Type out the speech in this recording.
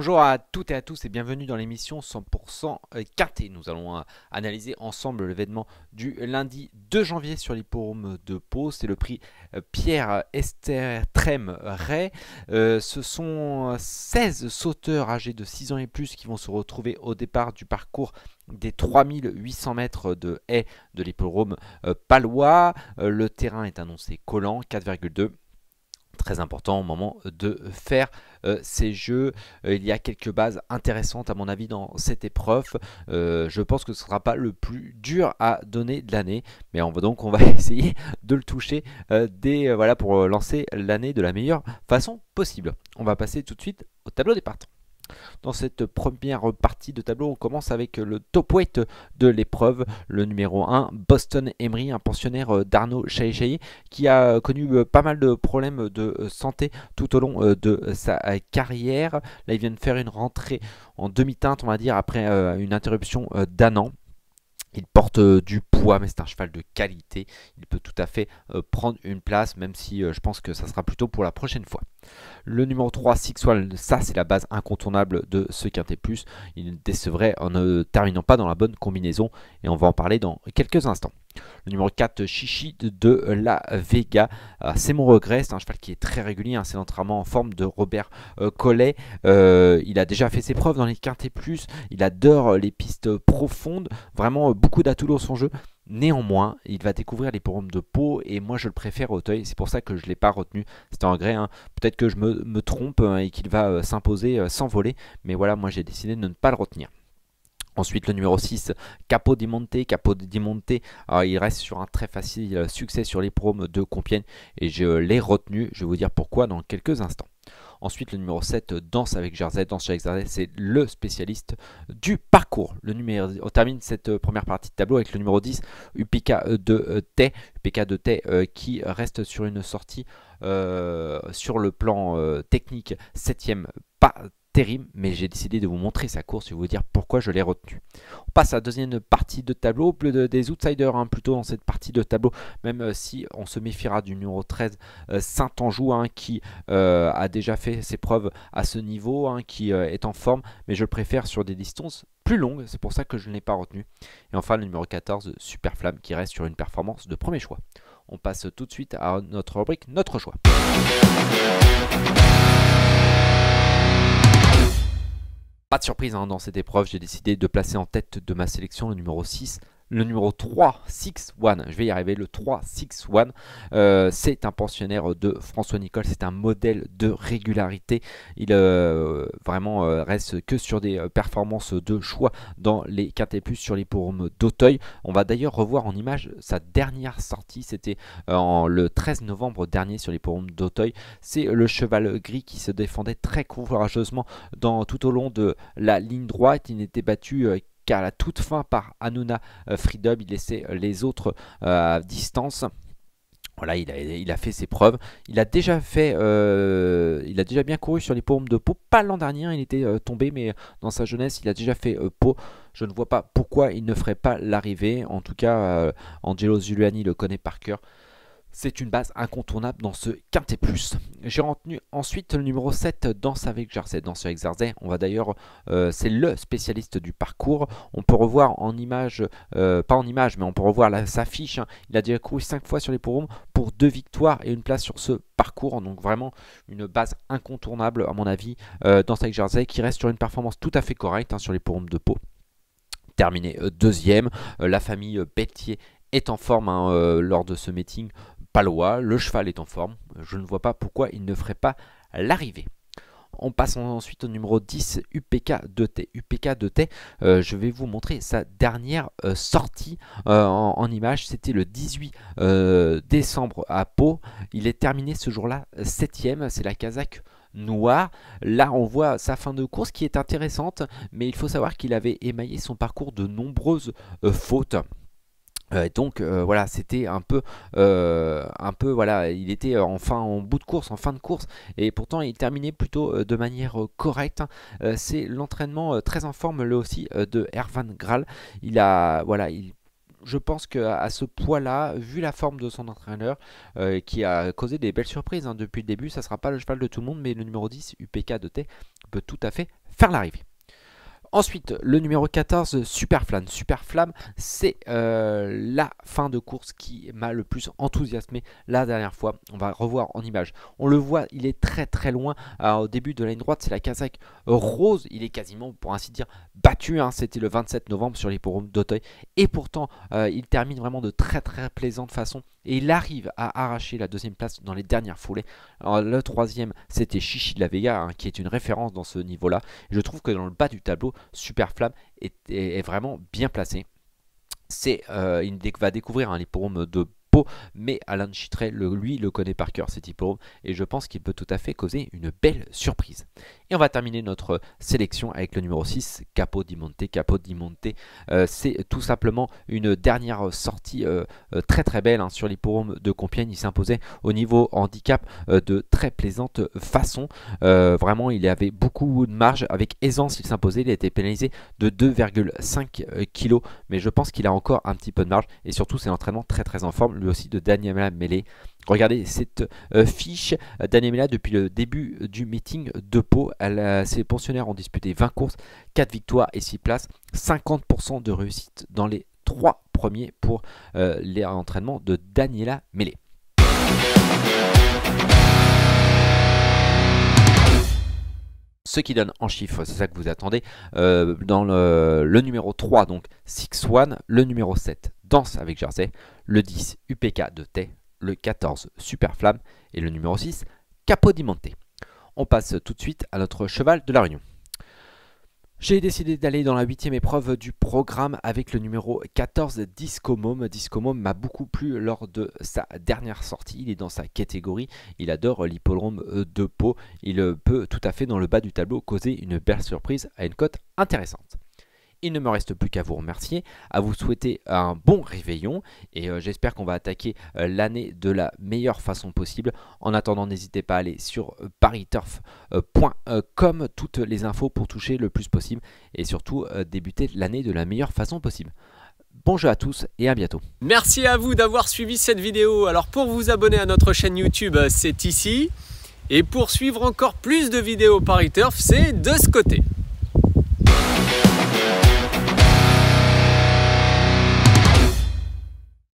Bonjour à toutes et à tous et bienvenue dans l'émission 100% quintet. Nous allons analyser ensemble l'événement du lundi 2 janvier sur l'hippodrome de Pau. C'est le prix Pierre Estertrem Ray. Ce sont 16 sauteurs âgés de 6 ans et plus qui vont se retrouver au départ du parcours des 3800 mètres de haie de l'hippodrome palois. Le terrain est annoncé collant, 4,2. Très important au moment de faire ces jeux. Il y a quelques bases intéressantes à mon avis dans cette épreuve. Je pense que ce ne sera pas le plus dur à donner de l'année, mais on va essayer de le toucher voilà, pour lancer l'année de la meilleure façon possible. On va passer tout de suite au tableau des partants. Dans cette première partie de tableau, on commence avec le top weight de l'épreuve, le numéro 1, Boston Emery, un pensionnaire d'Arnaud Chaillet qui a connu pas mal de problèmes de santé tout au long de sa carrière. Là, il vient de faire une rentrée en demi-teinte, on va dire, après une interruption d'un an. Il porte du poids, mais c'est un cheval de qualité. Il peut tout à fait prendre une place, même si je pense que ça sera plutôt pour la prochaine fois. Le numéro 3, Six One, ça c'est la base incontournable de ce Quintet Plus. Il décevrait en ne terminant pas dans la bonne combinaison, et on va en parler dans quelques instants. Le numéro 4, Chichi de la Vega, c'est mon regret, c'est un cheval qui est très régulier, c'est l'entraînement en forme de Robert Collet. Il a déjà fait ses preuves dans les Quintet Plus, il adore les pistes profondes, vraiment beaucoup d'atouts dans son jeu. Néanmoins, il va découvrir les l'hippodrome de Pau et moi je le préfère au Auteuil, c'est pour ça que je ne l'ai pas retenu. C'est un regret, peut-être que je me trompe et qu'il va s'imposer sans voler, mais voilà, moi j'ai décidé de ne pas le retenir. Ensuite, le numéro 6, Capo di Monte. Il reste sur un très facile succès sur les l'hippodrome de Compiègne et je l'ai retenu. Je vais vous dire pourquoi dans quelques instants. Ensuite, le numéro 7, Danse avec Jersey. Danse avec Jersey, c'est le spécialiste du parcours. On termine cette première partie de tableau avec le numéro 10, UPK de Tay. UPK de Tay qui reste sur une sortie sur le plan technique 7ème, pas terrible, mais j'ai décidé de vous montrer sa course et vous dire pourquoi je l'ai retenu. On passe à la deuxième partie de tableau, plus des outsiders plutôt dans cette partie de tableau, même si on se méfiera du numéro 13, Saint-Anjou, qui a déjà fait ses preuves à ce niveau, qui est en forme, mais je le préfère sur des distances plus longues, c'est pour ça que je ne l'ai pas retenu. Et enfin le numéro 14, Superflamme, qui reste sur une performance de premier choix. On passe tout de suite à notre rubrique, notre choix. Pas de surprise dans cette épreuve, j'ai décidé de placer en tête de ma sélection le numéro 6, le numéro 3, 6-1, je vais y arriver, le 3, 6-1, c'est un pensionnaire de François Nicole, c'est un modèle de régularité, il vraiment reste que sur des performances de choix dans les Quintet Plus sur l'hippodrome d'Auteuil. On va d'ailleurs revoir en image sa dernière sortie, c'était le 13 novembre dernier sur l'hippodrome d'Auteuil. C'est le cheval gris qui se défendait très courageusement tout au long de la ligne droite, il n'était battu qu'à la toute fin par Hanouna Freedom, il laissait les autres à distance. Voilà, il a fait ses preuves. Il a déjà bien couru sur les l'hippodrome de Pau. Pas l'an dernier, il était tombé, mais dans sa jeunesse, il a déjà fait Pau. Je ne vois pas pourquoi il ne ferait pas l'arrivée. En tout cas, Angelo Zuliani le connaît par cœur. C'est une base incontournable dans ce Quintet Plus. J'ai retenu ensuite le numéro 7, Danse avec Jersey. Danse avec Jersey, on va d'ailleurs, c'est le spécialiste du parcours. On peut revoir en image, pas en image, mais on peut revoir sa fiche. Il a déjà couru 5 fois sur les l'hippodrome pour 2 victoires et une place sur ce parcours. Donc vraiment une base incontournable à mon avis. Danse avec Jersey qui reste sur une performance tout à fait correcte sur les l'hippodrome de Pau. Terminé deuxième, la famille Pelletier est en forme lors de ce meeting palois, le cheval est en forme, je ne vois pas pourquoi il ne ferait pas l'arrivée. On passe ensuite au numéro 10, UPK de Tay. UPK de Tay, je vais vous montrer sa dernière sortie en image. C'était le 18 décembre à Pau. Il est terminé ce jour-là 7ème, c'est la casaque noire. Là, on voit sa fin de course qui est intéressante, mais il faut savoir qu'il avait émaillé son parcours de nombreuses fautes. Donc voilà, c'était un peu voilà, il était en bout de course, en fin de course, et pourtant il terminait plutôt de manière correcte. C'est l'entraînement très en forme là aussi de Hervan Graal. Je pense qu'à ce poids-là, vu la forme de son entraîneur, qui a causé des belles surprises depuis le début, ça ne sera pas le cheval de tout le monde, mais le numéro 10, UPK de Tay, peut tout à fait faire l'arrivée. Ensuite, le numéro 14, Superflamme. Superflamme, c'est la fin de course qui m'a le plus enthousiasmé la dernière fois. On va revoir en image. On le voit, il est très très loin. Alors, au début de la ligne droite, c'est la casaque rose. Il est quasiment, pour ainsi dire, battu. Hein. C'était le 27 novembre sur l'hippodrome d'Auteuil. Et pourtant, il termine vraiment de très très plaisante façon. Et il arrive à arracher la deuxième place dans les dernières foulées. Alors, le troisième, c'était Chichi de la Vega, hein, qui est une référence dans ce niveau-là. Je trouve que dans le bas du tableau, Superflamme est vraiment bien placé. Il va découvrir un hippodrome de Pau, mais Alain Chitré, lui, le connaît par cœur cet hippodrome, et je pense qu'il peut tout à fait causer une belle surprise. Et on va terminer notre sélection avec le numéro 6, Capo di Monte. Capo di Monte, c'est tout simplement une dernière sortie très très belle hein, sur l'hippodrome de Compiègne. Il s'imposait au niveau handicap de très plaisante façon. Vraiment, il avait beaucoup de marge. Avec aisance, il s'imposait. Il a été pénalisé de 2,5 kg, mais je pense qu'il a encore un petit peu de marge. Et surtout, c'est l'entraînement très très en forme, lui aussi, de Daniela Mellet. Regardez cette fiche. Daniela, depuis le début du meeting de Pau, ses pensionnaires ont disputé 20 courses, 4 victoires et 6 places, 50% de réussite dans les 3 premiers pour l'entraînement de Daniela Mellet. Ce qui donne en chiffres, c'est ça que vous attendez, dans le numéro 3, donc Six One, le numéro 7, Danse avec Jersey, le 10, UPK de Tay, le 14, Superflamme et le numéro 6, Capo di Monte. On passe tout de suite à notre cheval de la Réunion. J'ai décidé d'aller dans la 8e épreuve du programme avec le numéro 14, Discomome. Discomome m'a beaucoup plu lors de sa dernière sortie. Il est dans sa catégorie. Il adore l'hippodrome de Pau. Il peut tout à fait dans le bas du tableau causer une belle surprise à une cote intéressante. Il ne me reste plus qu'à vous remercier, à vous souhaiter un bon réveillon et j'espère qu'on va attaquer l'année de la meilleure façon possible. En attendant, n'hésitez pas à aller sur pariturf.com, toutes les infos pour toucher le plus possible et surtout débuter l'année de la meilleure façon possible. Bon jeu à tous et à bientôt. Merci à vous d'avoir suivi cette vidéo. Alors pour vous abonner à notre chaîne YouTube, c'est ici. Et pour suivre encore plus de vidéos Pariturf, c'est de ce côté.